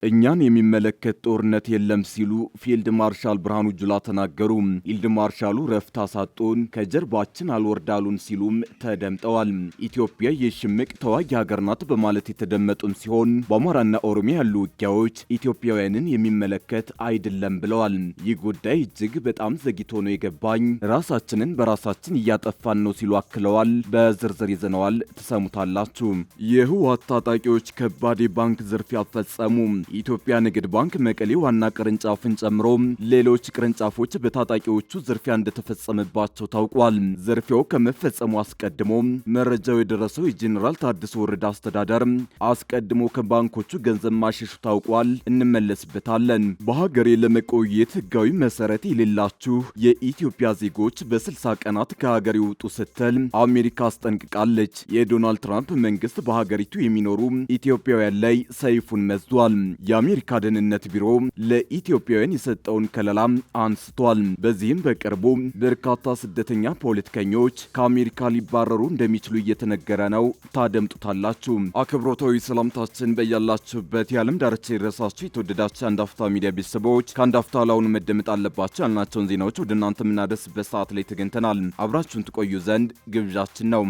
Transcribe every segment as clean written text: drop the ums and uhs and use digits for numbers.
እኛን የሚመለከት ጦርነት የለም ሲሉ ፊልድ ማርሻል ብርሃኑ ጁላ ተናገሩ። ፊልድ ማርሻሉ ረፍት አሳጡን፣ ከጀርባችን አልወርዳሉን ሲሉም ተደምጠዋል። ኢትዮጵያ የሽምቅ ተዋጊ ሀገር ናት በማለት የተደመጡም ሲሆን በአማራና ኦሮሚያ ያሉ ውጊያዎች ኢትዮጵያውያንን የሚመለከት አይደለም ብለዋል። ይህ ጉዳይ እጅግ በጣም ዘግይቶ ነው የገባኝ፣ ራሳችንን በራሳችን እያጠፋን ነው ሲሉ አክለዋል። በዝርዝር ይዘነዋል፣ ትሰሙታላችሁ። የህወሓት ታጣቂዎች ከባድ የባንክ ዝርፊያ ፈጸሙ። የኢትዮጵያ ንግድ ባንክ መቀሌ ዋና ቅርንጫፍን ጨምሮ ሌሎች ቅርንጫፎች በታጣቂዎቹ ዝርፊያ እንደተፈጸመባቸው ታውቋል። ዝርፊያው ከመፈጸሙ አስቀድሞ መረጃው የደረሰው የጄኔራል ታደሰ ወረደ አስተዳደር አስቀድሞ ከባንኮቹ ገንዘብ ማሸሹ ታውቋል። እንመለስበታለን። በሀገሬ ለመቆየት ህጋዊ መሰረት የሌላችሁ የኢትዮጵያ ዜጎች በ60 ቀናት ከሀገር ይውጡ ስትል አሜሪካ አስጠንቅቃለች። የዶናልድ ትራምፕ መንግስት በሀገሪቱ የሚኖሩ ኢትዮጵያውያን ላይ ሰይፉን መዝዷል። የአሜሪካ ደህንነት ቢሮ ለኢትዮጵያውያን የሰጠውን ከለላ አንስቷል። በዚህም በቅርቡ በርካታ ስደተኛ ፖለቲከኞች ከአሜሪካ ሊባረሩ እንደሚችሉ እየተነገረ ነው። ታደምጡታላችሁ። አክብሮታዊ ሰላምታችን በያላችሁበት የዓለም ዳርቻ ይድረሳችሁ። የተወደዳችሁ አንድ አፍታ ሚዲያ ቤተሰቦች ከአንድ አፍታ ላሁኑ መደመጥ አለባቸው ያልናቸውን ዜናዎች ወደ እናንተ የምናደርስበት ሰዓት ላይ ተገኝተናል። አብራችሁን ትቆዩ ዘንድ ግብዣችን ነው።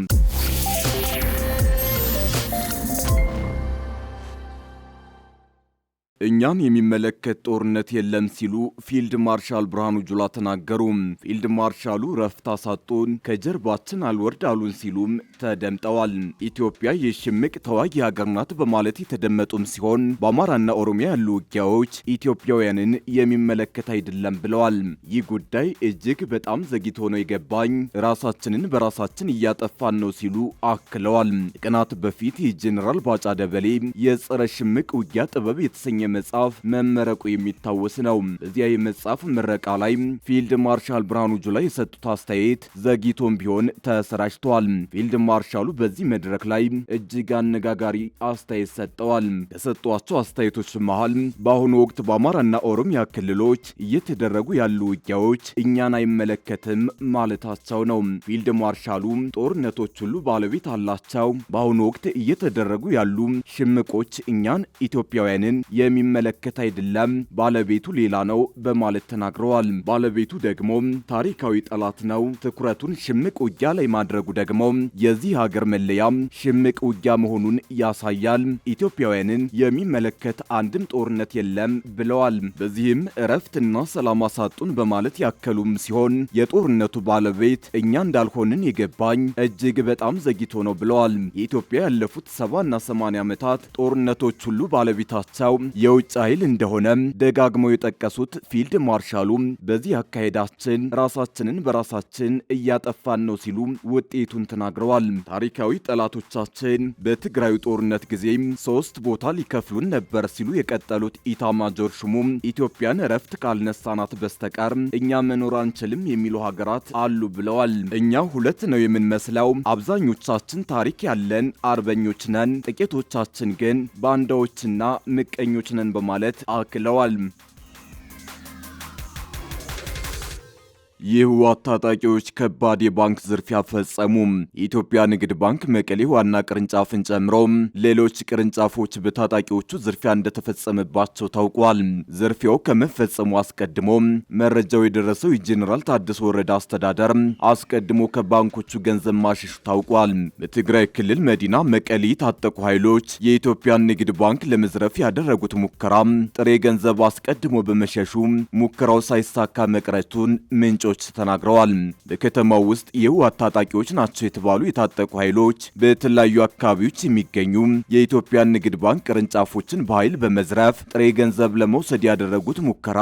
እኛን የሚመለከት ጦርነት የለም ሲሉ ፊልድ ማርሻል ብርሃኑ ጁላ ተናገሩ። ፊልድ ማርሻሉ ረፍት አሳጡን፣ ከጀርባችን አልወርድ አሉን ሲሉም ተደምጠዋል። ኢትዮጵያ የሽምቅ ተዋጊ ሀገር ናት በማለት የተደመጡም ሲሆን በአማራና ኦሮሚያ ያሉ ውጊያዎች ኢትዮጵያውያንን የሚመለከት አይደለም ብለዋል። ይህ ጉዳይ እጅግ በጣም ዘግይቶ ነው የገባኝ፣ ራሳችንን በራሳችን እያጠፋን ነው ሲሉ አክለዋል። ቀናት በፊት የጄኔራል ባጫ ደበሌ የጸረ ሽምቅ ውጊያ ጥበብ የተሰኘ መጽሐፍ መመረቁ የሚታወስ ነው። በዚያ የመጽሐፍ ምረቃ ላይ ፊልድ ማርሻል ብርሃኑ ጁላ የሰጡት አስተያየት ዘግይቶም ቢሆን ተሰራጭቷል። ፊልድ ማርሻሉ በዚህ መድረክ ላይ እጅግ አነጋጋሪ አስተያየት ሰጥተዋል። ከሰጧቸው አስተያየቶች መሃል በአሁኑ ወቅት በአማራና ኦሮሚያ ክልሎች እየተደረጉ ያሉ ውጊያዎች እኛን አይመለከትም ማለታቸው ነው። ፊልድ ማርሻሉ ጦርነቶች ሁሉ ባለቤት አላቸው፣ በአሁኑ ወቅት እየተደረጉ ያሉ ሽምቆች እኛን ኢትዮጵያውያንን የሚመለከት አይደለም፣ ባለቤቱ ሌላ ነው በማለት ተናግረዋል። ባለቤቱ ደግሞ ታሪካዊ ጠላት ነው። ትኩረቱን ሽምቅ ውጊያ ላይ ማድረጉ ደግሞ የዚህ ሀገር መለያ ሽምቅ ውጊያ መሆኑን ያሳያል። ኢትዮጵያውያንን የሚመለከት አንድም ጦርነት የለም ብለዋል። በዚህም እረፍትና ሰላም አሳጡን በማለት ያከሉም ሲሆን የጦርነቱ ባለቤት እኛ እንዳልሆንን የገባኝ እጅግ በጣም ዘግይቶ ነው ብለዋል። የኢትዮጵያ ያለፉት 70ና 80 ዓመታት ጦርነቶች ሁሉ ባለቤታቸው የውጭ ኃይል እንደሆነ ደጋግመው የጠቀሱት ፊልድ ማርሻሉ በዚህ አካሄዳችን ራሳችንን በራሳችን እያጠፋን ነው ሲሉ ውጤቱን ተናግረዋል። ታሪካዊ ጠላቶቻችን በትግራዩ ጦርነት ጊዜ 3 ቦታ ሊከፍሉን ነበር ሲሉ የቀጠሉት ኢታማጆር ሹሙ ኢትዮጵያን እረፍት ካልነሳናት በስተቀር እኛ መኖር አንችልም የሚሉ ሀገራት አሉ ብለዋል። እኛ 2 ነው የምንመስለው፣ አብዛኞቻችን ታሪክ ያለን አርበኞች ነን፣ ጥቂቶቻችን ግን ባንዳዎችና ምቀኞች ነን በማለት አክለዋል። የህወሓት ታጣቂዎች ከባድ የባንክ ዝርፊያ ፈጸሙ። የኢትዮጵያ ንግድ ባንክ መቀሌ ዋና ቅርንጫፍን ጨምሮ ሌሎች ቅርንጫፎች በታጣቂዎቹ ዝርፊያ እንደተፈጸመባቸው ታውቋል። ዝርፊያው ከመፈጸሙ አስቀድሞ መረጃው የደረሰው የጄኔራል ታደሰ ወረደ አስተዳደር አስቀድሞ ከባንኮቹ ገንዘብ ማሸሹ ታውቋል። በትግራይ ክልል መዲና መቀሌ የታጠቁ ኃይሎች የኢትዮጵያን ንግድ ባንክ ለመዝረፍ ያደረጉት ሙከራ ጥሬ ገንዘብ አስቀድሞ በመሸሹ ሙከራው ሳይሳካ መቅረቱን ምንጮ ተናግረዋል። በከተማው ውስጥ የህወሓት ታጣቂዎች ናቸው የተባሉ የታጠቁ ኃይሎች በተለያዩ አካባቢዎች የሚገኙ የኢትዮጵያ ንግድ ባንክ ቅርንጫፎችን በኃይል በመዝረፍ ጥሬ ገንዘብ ለመውሰድ ያደረጉት ሙከራ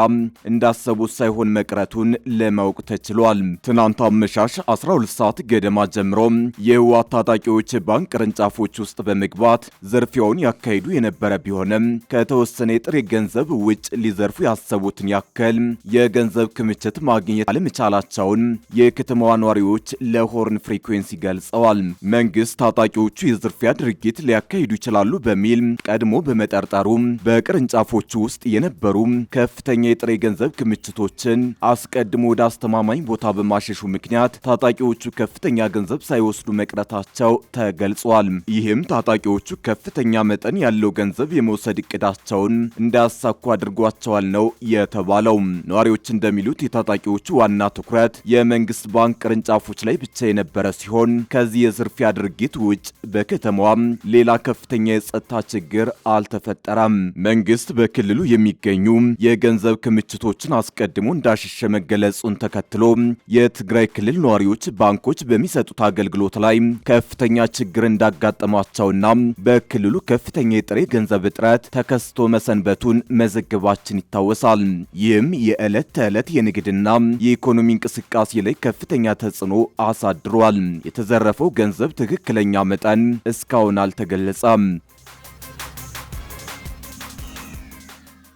እንዳሰቡት ሳይሆን መቅረቱን ለማወቅ ተችሏል። ትናንት አመሻሽ 12 ሰዓት ገደማ ጀምሮ የህወሓት ታጣቂዎች ባንክ ቅርንጫፎች ውስጥ በመግባት ዝርፊያውን ያካሂዱ የነበረ ቢሆንም ከተወሰነ የጥሬ ገንዘብ ውጭ ሊዘርፉ ያሰቡትን ያክል የገንዘብ ክምችት ማግኘት መቻላቸውን የከተማዋ ነዋሪዎች ለሆርን ፍሪኩዌንሲ ገልጸዋል። መንግስት ታጣቂዎቹ የዝርፊያ ድርጊት ሊያካሂዱ ይችላሉ በሚል ቀድሞ በመጠርጠሩ በቅርንጫፎቹ ውስጥ የነበሩ ከፍተኛ የጥሬ ገንዘብ ክምችቶችን አስቀድሞ ወደ አስተማማኝ ቦታ በማሸሹ ምክንያት ታጣቂዎቹ ከፍተኛ ገንዘብ ሳይወስዱ መቅረታቸው ተገልጿል። ይህም ታጣቂዎቹ ከፍተኛ መጠን ያለው ገንዘብ የመውሰድ እቅዳቸውን እንዳያሳኩ አድርጓቸዋል ነው የተባለው። ነዋሪዎች እንደሚሉት የታጣቂዎቹ ዋና ትኩረት የመንግስት ባንክ ቅርንጫፎች ላይ ብቻ የነበረ ሲሆን ከዚህ የዝርፊያ ድርጊት ውጭ በከተማዋ ሌላ ከፍተኛ የጸጥታ ችግር አልተፈጠረም። መንግስት በክልሉ የሚገኙ የገንዘብ ክምችቶችን አስቀድሞ እንዳሸሸ መገለጹን ተከትሎ የትግራይ ክልል ነዋሪዎች ባንኮች በሚሰጡት አገልግሎት ላይ ከፍተኛ ችግር እንዳጋጠማቸውና በክልሉ ከፍተኛ የጥሬ ገንዘብ እጥረት ተከስቶ መሰንበቱን መዘገባችን ይታወሳል። ይህም የዕለት ተዕለት የንግድና የኢኮኖሚ እንቅስቃሴ ላይ ከፍተኛ ተጽዕኖ አሳድሯል። የተዘረፈው ገንዘብ ትክክለኛ መጠን እስካሁን አልተገለጸም።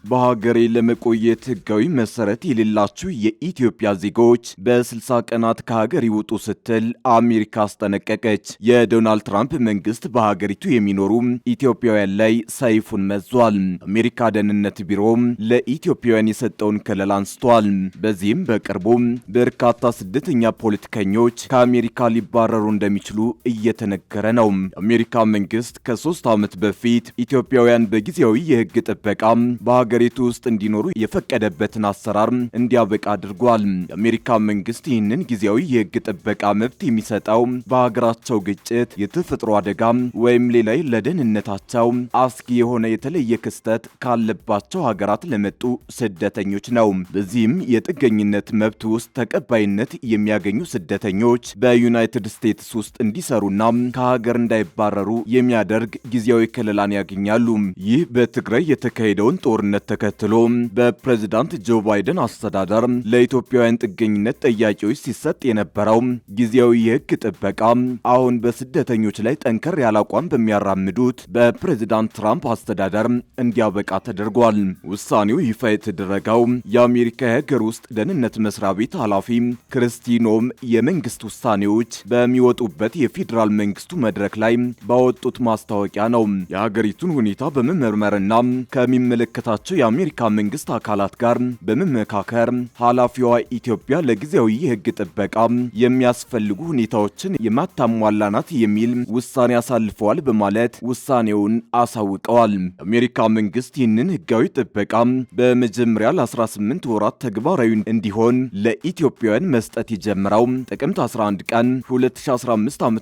በሀገሬ ለመቆየት ህጋዊ መሰረት የሌላችሁ የኢትዮጵያ ዜጎች በ60 ቀናት ከሀገር ይውጡ ስትል አሜሪካ አስጠነቀቀች። የዶናልድ ትራምፕ መንግስት በሀገሪቱ የሚኖሩ ኢትዮጵያውያን ላይ ሰይፉን መዟል። አሜሪካ ደህንነት ቢሮ ለኢትዮጵያውያን የሰጠውን ከለላ አንስቷል። በዚህም በቅርቡ በርካታ ስደተኛ ፖለቲከኞች ከአሜሪካ ሊባረሩ እንደሚችሉ እየተነገረ ነው። የአሜሪካ መንግስት ከ3 ዓመት በፊት ኢትዮጵያውያን በጊዜያዊ የህግ ጥበቃ በሀገሪቱ ውስጥ እንዲኖሩ የፈቀደበትን አሰራር እንዲያበቃ አድርጓል። የአሜሪካ መንግስት ይህንን ጊዜያዊ የህግ ጥበቃ መብት የሚሰጠው በሀገራቸው ግጭት፣ የተፈጥሮ አደጋ ወይም ሌላ ለደህንነታቸው አስጊ የሆነ የተለየ ክስተት ካለባቸው ሀገራት ለመጡ ስደተኞች ነው። በዚህም የጥገኝነት መብት ውስጥ ተቀባይነት የሚያገኙ ስደተኞች በዩናይትድ ስቴትስ ውስጥ እንዲሰሩና ከሀገር እንዳይባረሩ የሚያደርግ ጊዜያዊ ከለላን ያገኛሉ። ይህ በትግራይ የተካሄደውን ጦርነት ተከትሎ በፕሬዝዳንት ጆ ባይደን አስተዳደር ለኢትዮጵያውያን ጥገኝነት ጠያቂዎች ሲሰጥ የነበረው ጊዜያዊ የህግ ጥበቃ አሁን በስደተኞች ላይ ጠንከር ያለ አቋም በሚያራምዱት በፕሬዝዳንት ትራምፕ አስተዳደር እንዲያበቃ ተደርጓል። ውሳኔው ይፋ የተደረገው የአሜሪካ የሀገር ውስጥ ደህንነት መስሪያ ቤት ኃላፊ ክርስቲኖም የመንግስት ውሳኔዎች በሚወጡበት የፌዴራል መንግስቱ መድረክ ላይ ባወጡት ማስታወቂያ ነው። የሀገሪቱን ሁኔታ በመመርመርና ከሚመለከታቸው የአሜሪካ መንግስት አካላት ጋር በመመካከር ኃላፊዋ ኢትዮጵያ ለጊዜያዊ የህግ ጥበቃ የሚያስፈልጉ ሁኔታዎችን የማታሟላ ናት የሚል ውሳኔ አሳልፈዋል በማለት ውሳኔውን አሳውቀዋል። የአሜሪካ መንግስት ይህንን ህጋዊ ጥበቃ በመጀመሪያ ለ18 ወራት ተግባራዊ እንዲሆን ለኢትዮጵያውያን መስጠት የጀመረው ጥቅምት 11 ቀን 2015 ዓ.ም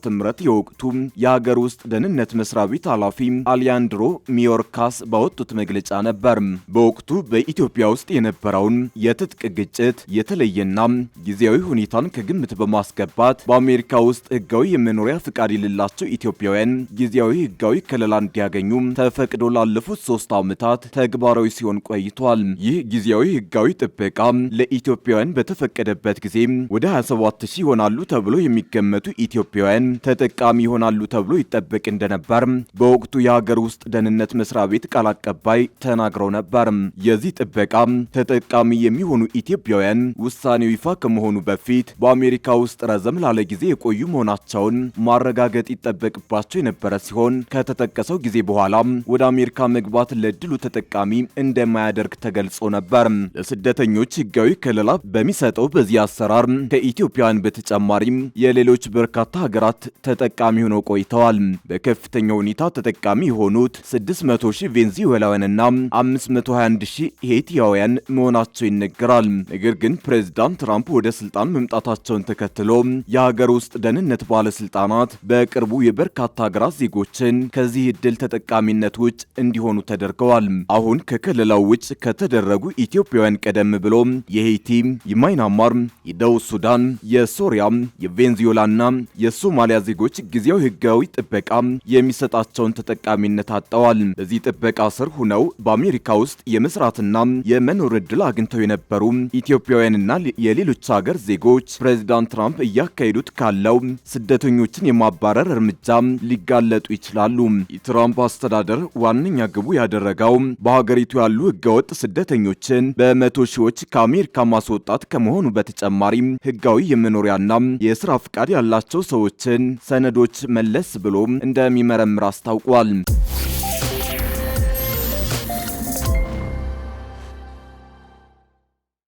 የወቅቱ የሀገር ውስጥ ደህንነት መስሪያ ቤት ኃላፊ አሊያንድሮ ሚዮርካስ ባወጡት መግለጫ ነበር። በወቅቱ በኢትዮጵያ ውስጥ የነበረውን የትጥቅ ግጭት የተለየና ጊዜያዊ ሁኔታን ከግምት በማስገባት በአሜሪካ ውስጥ ህጋዊ የመኖሪያ ፍቃድ የሌላቸው ኢትዮጵያውያን ጊዜያዊ ህጋዊ ከለላ እንዲያገኙ ተፈቅዶ ላለፉት 3 ዓመታት ተግባራዊ ሲሆን ቆይቷል። ይህ ጊዜያዊ ህጋዊ ጥበቃ ለኢትዮጵያውያን በተፈቀደበት ጊዜ ወደ 27000 ይሆናሉ ተብሎ የሚገመቱ ኢትዮጵያውያን ተጠቃሚ ይሆናሉ ተብሎ ይጠበቅ እንደነበር በወቅቱ የሀገር ውስጥ ደህንነት መስሪያ ቤት ቃል አቀባይ ተናግረው ነበር። የዚህ ጥበቃ ተጠቃሚ የሚሆኑ ኢትዮጵያውያን ውሳኔው ይፋ ከመሆኑ በፊት በአሜሪካ ውስጥ ረዘም ላለ ጊዜ የቆዩ መሆናቸውን ማረጋገጥ ይጠበቅባቸው የነበረ ሲሆን ከተጠቀሰው ጊዜ በኋላ ወደ አሜሪካ መግባት ለድሉ ተጠቃሚ እንደማያደርግ ተገልጾ ነበር። ለስደተኞች ህጋዊ ከለላ በሚሰጠው በዚህ አሰራር ከኢትዮጵያውያን በተጨማሪም የሌሎች በርካታ ሀገራት ተጠቃሚ ሆነው ቆይተዋል። በከፍተኛ ሁኔታ ተጠቃሚ የሆኑት 600,000 ቬንዙዌላውያንና 521,000 ሄይቲያውያን መሆናቸው ይነገራል። ነገር ግን ፕሬዝዳንት ትራምፕ ወደ ስልጣን መምጣታቸውን ተከትሎ የሀገር ውስጥ ደህንነት ባለስልጣናት በቅርቡ የበርካታ ሀገራት ዜጎችን ከዚህ እድል ተጠቃሚነት ውጭ እንዲሆኑ ተደርገዋል። አሁን ከክልላው ውጭ ከተደረጉ ኢትዮጵያውያን ቀደም ብሎ የሄይቲ፣ የማይናማር፣ የደቡብ ሱዳን፣ የሶሪያ፣ የቬንዙዌላና የሶማሊያ ዜጎች ጊዜያዊ ህጋዊ ጥበቃ የሚሰጣቸውን ተጠቃሚነት አጥተዋል። በዚህ ጥበቃ ስር ሆነው በአሜሪካ ውስጥ የመስራትና የመኖር ዕድል አግኝተው የነበሩ ኢትዮጵያውያንና የሌሎች ሀገር ዜጎች ፕሬዝዳንት ትራምፕ እያካሄዱት ካለው ስደተኞችን የማባረር እርምጃ ሊጋለጡ ይችላሉ። የትራምፕ አስተዳደር ዋነኛ ግቡ ያደረገው በሀገሪቱ ያሉ ህገወጥ ስደተኞችን በመቶ ሺዎች ከአሜሪካ ማስወጣት ከመሆኑ በተጨማሪ ህጋዊ የመኖሪያና የስራ ፍቃድ ያላቸው ሰዎችን ሰነዶች መለስ ብሎ እንደሚመረምር አስታውቋል።